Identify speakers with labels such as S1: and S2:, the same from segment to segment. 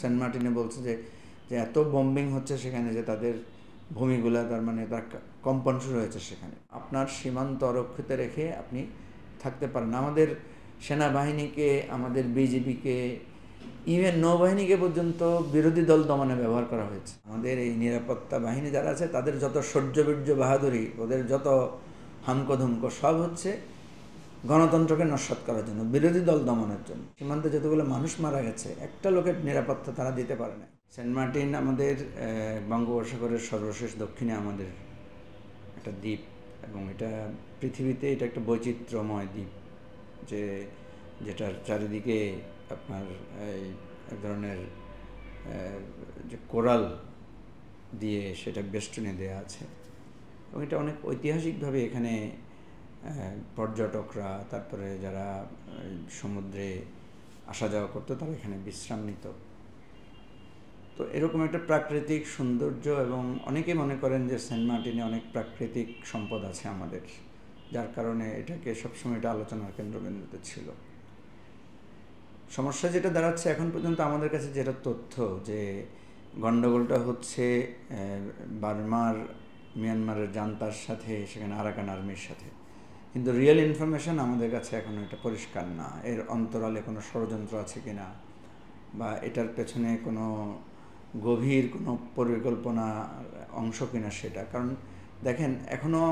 S1: Saint মার্টিনে বলছে যে যে এত বম্বিং হচ্ছে সেখানে যে তাদের ভূমিগুলা তার মানে তার কম্পন শুরু হয়েছে সেখানে। আপনার সীমান্ত অরক্ষিত রেখে আপনি থাকতে পারেন। আমাদের সেনাবাহিনীকে, আমাদের বিজিবিকে, ইভেন নৌবাহিনীকে পর্যন্ত বিরোধী দল দমনে ব্যবহার করা হয়েছে। আমাদের এই নিরাপত্তা বাহিনী যারা আছে তাদের যত শৌর্যবীর্য বাহাদুরি, ওদের যত হামকধমক সব হচ্ছে গণতন্ত্রকে নস্যাৎ করার জন্য, বিরোধী দল দমনের জন্য। সীমান্তে যতগুলো মানুষ মারা গেছে, একটা লোকের নিরাপত্তা তারা দিতে পারে না। সেন্ট মার্টিন আমাদের বঙ্গোপসাগরের সর্বশেষ দক্ষিণে আমাদের একটা দ্বীপ, এবং এটা পৃথিবীতে এটা একটা বৈচিত্র্যময় দ্বীপ, যেটার চারিদিকে আপনার এই এক ধরনের যে কোরাল দিয়ে সেটা বেষ্টনী দেওয়া আছে, এবং এটা অনেক ঐতিহাসিকভাবে এখানে পর্যটকরা, তারপরে যারা সমুদ্রে আসা যাওয়া করতো, তারা এখানে বিশ্রাম নিত। তো এরকম একটা প্রাকৃতিক সৌন্দর্য, এবং অনেকে মনে করেন যে সেন্ট মার্টিনে অনেক প্রাকৃতিক সম্পদ আছে আমাদের, যার কারণে এটাকে সবসময় এটা আলোচনার কেন্দ্রবিন্দুতে ছিল। সমস্যা যেটা দাঁড়াচ্ছে এখন পর্যন্ত আমাদের কাছে যেটা তথ্য, যে গণ্ডগোলটা হচ্ছে মিয়ানমারের জান্তার সাথে, সেখানে আরাকান আর্মির সাথে, কিন্তু রিয়েল ইনফরমেশন আমাদের কাছে এখনও এটা পরিষ্কার না। এর অন্তরালে কোনো ষড়যন্ত্র আছে কিনা, বা এটার পেছনে কোনো গভীর কোনো পরিকল্পনা অংশ কিনা সেটা। কারণ দেখেন, এখনও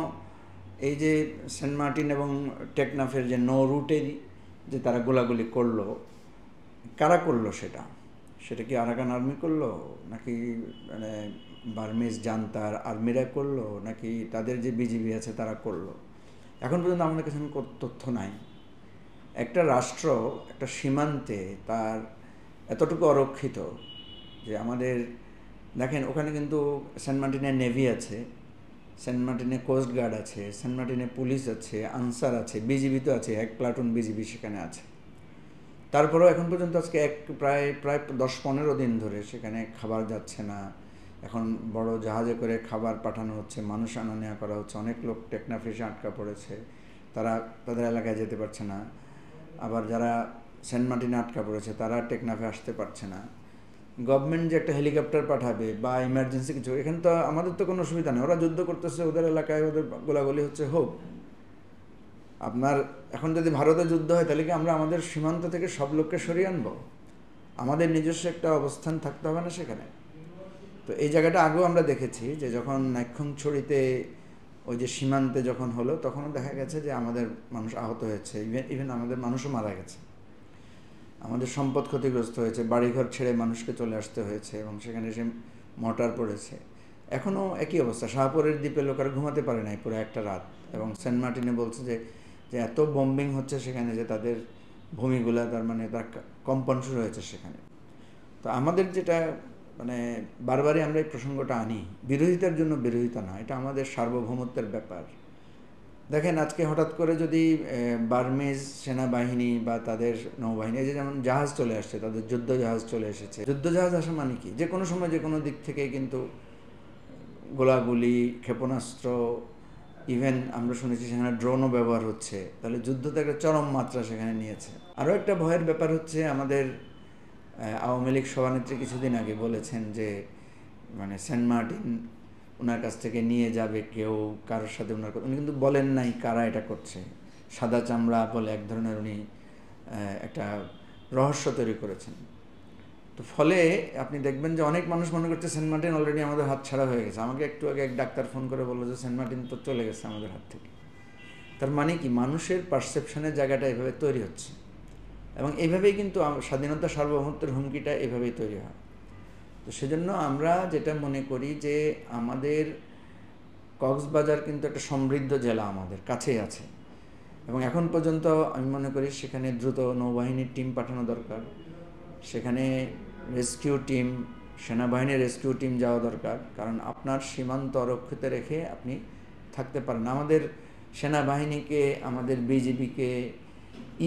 S1: এই যে সেন্ট মার্টিন এবং টেকনাফের যে নো রুটে যে তারা গোলাগুলি করলো, কারা করলো সেটা কি আরাকান আর্মি করলো, নাকি মানে বার্মিজ জান্তার আর্মিরা করলো, নাকি তাদের যে বিজিবি আছে তারা করলো? এখন পর্যন্ত আমাদের কাছে তথ্য নাই। একটা রাষ্ট্র একটা সীমান্তে তার এতটুকু অরক্ষিত যে আমাদের দেখেন, ওখানে কিন্তু সেন্ট মার্টিনে নেভি আছে, সেন্ট মার্টিনে কোস্ট গার্ড আছে, সেন্ট মার্টিনে পুলিশ আছে, আনসার আছে, বিজিবি তো আছে, 1 প্লাটুন বিজিবি সেখানে আছে। তারপরেও এখন পর্যন্ত আজকে প্রায় 10-15 দিন ধরে সেখানে খাবার যাচ্ছে না। এখন বড় জাহাজে করে খাবার পাঠানো হচ্ছে, মানুষ আনা নেওয়া করা হচ্ছে। অনেক লোক টেকনাফে আটকা পড়েছে, তারা তাদের এলাকায় যেতে পারছে না। আবার যারা সেন্ট মার্টিনে আটকা পড়েছে তারা টেকনাফে আসতে পারছে না। গভর্নমেন্ট যে একটা হেলিকপ্টার পাঠাবে বা ইমার্জেন্সি কিছু, এখানে তো আমাদের তো কোনো সুবিধা নেই। ওরা যুদ্ধ করতেছে, ওদের এলাকায় ওদের গোলাগুলি হচ্ছে, হোক। আপনার এখন যদি ভারতে যুদ্ধ হয়, তাহলে কি আমরা আমাদের সীমান্ত থেকে সব লোককে সরিয়ে আনবো? আমাদের নিজস্ব একটা অবস্থান থাকতে হবে না সেখানে? তো এই জায়গাটা আগেও আমরা দেখেছি, যে যখন নাইক্ষ্যংছড়িতে ওই যে সীমান্তে যখন হলো, তখনও দেখা গেছে যে আমাদের মানুষ আহত হয়েছে, ইভেন আমাদের মানুষও মারা গেছে, আমাদের সম্পদ ক্ষতিগ্রস্ত হয়েছে, বাড়িঘর ছেড়ে মানুষকে চলে আসতে হয়েছে, এবং সেখানে এসে মর্টার পড়েছে। এখনও একই অবস্থা। শাহপুরের দ্বীপে লোকেরা ঘুমাতে পারে নাই পুরো একটা রাত, এবং সেন্ট মার্টিনে বলছে যে যে এত বম্বিং হচ্ছে সেখানে যে তাদের ভূমিগুলা তার মানে তার কম্পন শুরু হয়েছে সেখানে। তো আমাদের যেটা মানে বারবারই আমরা এই প্রসঙ্গটা আনি, বিরোধিতার জন্য বিরোধিতা না, এটা আমাদের সার্বভৌমত্বের ব্যাপার। দেখেন, আজকে হঠাৎ করে যদি বার্মিজ সেনাবাহিনী বা তাদের নৌবাহিনী, এই যে যেমন জাহাজ চলে আসছে, তাদের যুদ্ধ জাহাজ চলে এসেছে, যুদ্ধ জাহাজ আসা মানে কি, যে কোনো সময় যে কোনো দিক থেকে কিন্তু গোলাগুলি, ক্ষেপণাস্ত্র, ইভেন আমরা শুনেছি সেখানে ড্রোনও ব্যবহার হচ্ছে। তাহলে যুদ্ধ তো একটা চরম মাত্রা সেখানে নিয়েছে। আরও একটা ভয়ের ব্যাপার হচ্ছে, আমাদের আওয়ামী লীগ সভানেত্রী কিছুদিন আগে বলেছেন যে মানে সেন্ট মার্টিন ওনার কাছ থেকে নিয়ে যাবে কেউ, কারোর সাথে উনি কিন্তু বলেন নাই কারা এটা করছে। সাদা চামড়া বলে এক ধরনের উনি একটা রহস্য তৈরি করেছেন। তো ফলে আপনি দেখবেন যে অনেক মানুষ মনে করছে সেন্ট মার্টিন অলরেডি আমাদের হাত ছাড়া হয়ে গেছে। আমাকে একটু আগে এক ডাক্তার ফোন করে বললো যে সেন্ট মার্টিন তো চলে গেছে আমাদের হাত থেকে। তার মানে কি, মানুষের পারসেপশনের জায়গাটা এভাবে তৈরি হচ্ছে, এবং এইভাবেই কিন্তু স্বাধীনতা সার্বভৌমত্বের হুমকিটা এভাবেই তৈরি হয়। তো সেজন্য আমরা যেটা মনে করি যে আমাদের কক্সবাজার কিন্তু একটা সমৃদ্ধ জেলা, আমাদের কাছেই আছে, এবং এখন পর্যন্ত আমি মনে করি সেখানে দ্রুত নৌবাহিনীর টিম পাঠানো দরকার, সেখানে রেস্কিউ টিম, সেনাবাহিনীর রেস্কিউ টিম যাওয়া দরকার। কারণ আপনার সীমান্ত অরক্ষিত রেখে আপনি থাকতে পারেন। আমাদের সেনাবাহিনীকে, আমাদের বিজিবিকে,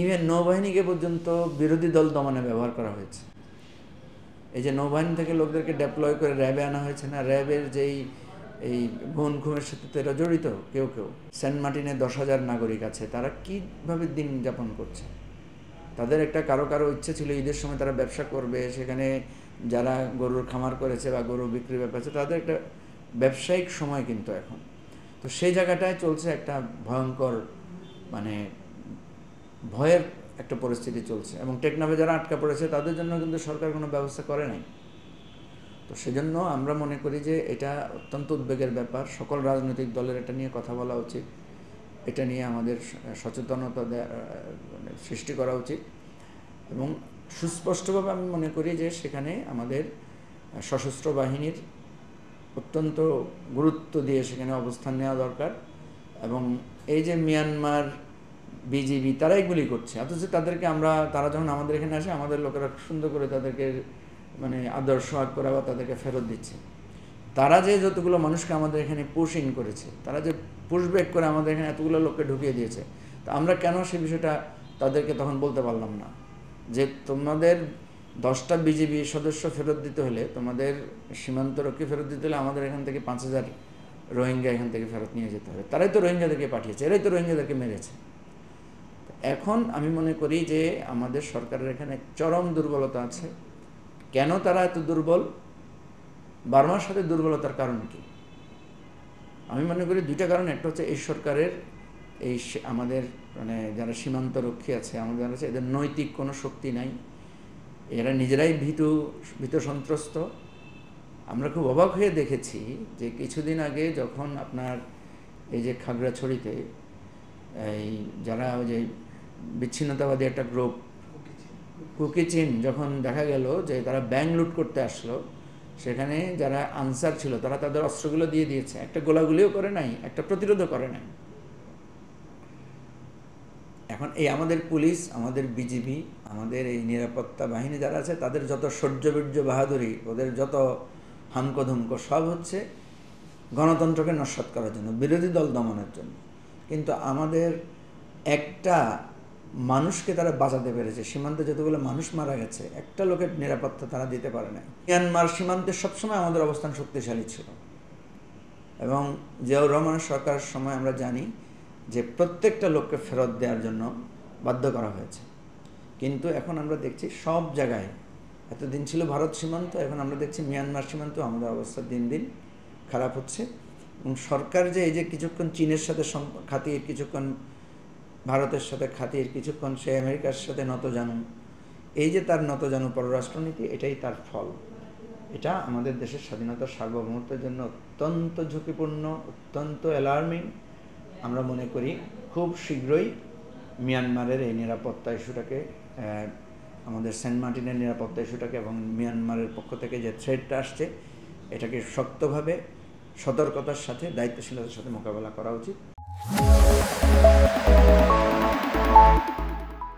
S1: ইভেন নৌবাহিনীকে পর্যন্ত বিরোধী দল দমনে ব্যবহার করা হয়েছে। এই যে নৌবাহিনী থেকে লোকদেরকে ডেপ্লয় করে র্যাবে আনা হয়েছে না, র্যাবের যেই এই খুনের সাথে তো এরা জড়িত কেউ কেউ। সেন্ট মার্টিনে 10,000 নাগরিক আছে, তারা কীভাবে দিন যাপন করছে? তাদের একটা কারো ইচ্ছে ছিল ঈদের সময় তারা ব্যবসা করবে, সেখানে যারা গরুর খামার করেছে বা গরু বিক্রি ব্যাপার আছে তাদের একটা ব্যবসায়িক সময় কিন্তু এখন। তো সেই জায়গাটায় চলছে একটা ভয়ঙ্কর মানে ভয়ের একটা পরিস্থিতি চলছে, এবং টেকনাফে যারা আটকা পড়েছে তাদের জন্য কিন্তু সরকার কোনো ব্যবস্থা করে নাই। তো সেজন্য আমরা মনে করি যে এটা অত্যন্ত উদ্বেগের ব্যাপার। সকল রাজনৈতিক দলের এটা নিয়ে কথা বলা উচিত, এটা নিয়ে আমাদের সচেতনতা সৃষ্টি করা উচিত, এবং সুস্পষ্টভাবে আমি মনে করি যে সেখানে আমাদের সশস্ত্র বাহিনীর অত্যন্ত গুরুত্ব দিয়ে সেখানে অবস্থান নেওয়া দরকার। এবং এই যে মিয়ানমার বিজিবি তারা এগুলি করছে, অথচ তাদেরকে তারা যখন আমাদের এখানে আসে আমাদের লোকেরা সুন্দর করে তাদেরকে মানে আদর সোহাগ করা বা তাদেরকে ফেরত দিচ্ছে। তারা যে যতগুলো মানুষকে আমাদের এখানে পুশ ইন করেছে, তারা যে পুশ ব্যাক করে আমাদের এখানে এতগুলো লোককে ঢুকিয়ে দিয়েছে, তো আমরা কেন সেই বিষয়টা তাদেরকে তখন বলতে পারলাম না যে তোমাদের 10টা বিজিবি সদস্য ফেরত দিতে হলে, তোমাদের সীমান্তরক্ষী ফেরত দিতে হলে আমাদের এখান থেকে 5000 রোহিঙ্গা এখান থেকে ফেরত নিয়ে যেতে হবে। তারাই তো রোহিঙ্গাদেরকে পাঠিয়েছে, এরাই তো রোহিঙ্গাদেরকে মেরেছে। এখন আমি মনে করি যে আমাদের সরকারের এখানে চরম দুর্বলতা আছে। কেন তারা এত দুর্বল? বার্মার সাথে দুর্বলতার কারণ কি? আমি মনে করি 2টা কারণ। একটা হচ্ছে এই সরকারের এই আমাদের মানে যারা সীমান্তরক্ষী আছে আমাদের কাছে এদের নৈতিক কোনো শক্তি নাই, এরা নিজেরাই ভীত সন্ত্রস্ত। আমরা খুব অবাক হয়ে দেখেছি যে কিছুদিন আগে যখন আপনার এই যে খাগড়াছড়িতে এই যারা ওই যে বিচ্ছিন্নতাবাদী একটা গ্রুপ কুকিচিন যখন দেখা গেল যে তারা ব্যাংক লুট করতে আসলো, সেখানে যারা আনসার ছিল তারা তাদের অস্ত্রগুলো দিয়ে দিয়েছে, একটা গোলাগুলিও করে নাই, একটা প্রতিরোধও করে নাই। এখন এই আমাদের পুলিশ, আমাদের বিজিবি, আমাদের এই নিরাপত্তা বাহিনী যারা আছে তাদের যত শৌর্যবীর্য বাহাদুরি, ওদের যত হামকধমক সব হচ্ছে গণতন্ত্রকে নস্যাৎ করার জন্য, বিরোধী দল দমনের জন্য। কিন্তু আমাদের একটা মানুষকে তারা বাঁচাতে পেরেছে। সীমান্তে যতগুলো মানুষ মারা গেছে, একটা লোকের নিরাপত্তা তারা দিতে পারে নাই। মিয়ানমার সীমান্তে সবসময় আমাদের অবস্থান শক্তিশালী ছিল, এবং জিয়াউর রহমানের সরকারের সময় আমরা জানি যে প্রত্যেকটা লোককে ফেরত দেওয়ার জন্য বাধ্য করা হয়েছে। কিন্তু এখন আমরা দেখছি সব জায়গায়, এতদিন ছিল ভারত সীমান্ত, এখন আমরা দেখছি মিয়ানমার সীমান্ত আমাদের অবস্থা দিন দিন খারাপ হচ্ছে। এবং সরকার যে এই যে কিছুক্ষণ চীনের সাথে খাতির, কিছুক্ষণ ভারতের সাথে খাতির, কিছুক্ষণ সে আমেরিকার সাথে নতজানু, এই যে তার নতজানু পররাষ্ট্রনীতি, এটাই তার ফল। এটা আমাদের দেশের স্বাধীনতার সার্বভৌমত্বের জন্য অত্যন্ত ঝুঁকিপূর্ণ, অত্যন্ত অ্যালার্মিং। আমরা মনে করি খুব শীঘ্রই মিয়ানমারের এই নিরাপত্তা ইস্যুটাকে, আমাদের সেন্ট মার্টিনের নিরাপত্তা ইস্যুটাকে এবং মিয়ানমারের পক্ষ থেকে যে থ্রেটটা আসছে, এটাকে শক্তভাবে সতর্কতার সাথে দায়িত্বশীলতার সাথে মোকাবেলা করা উচিত।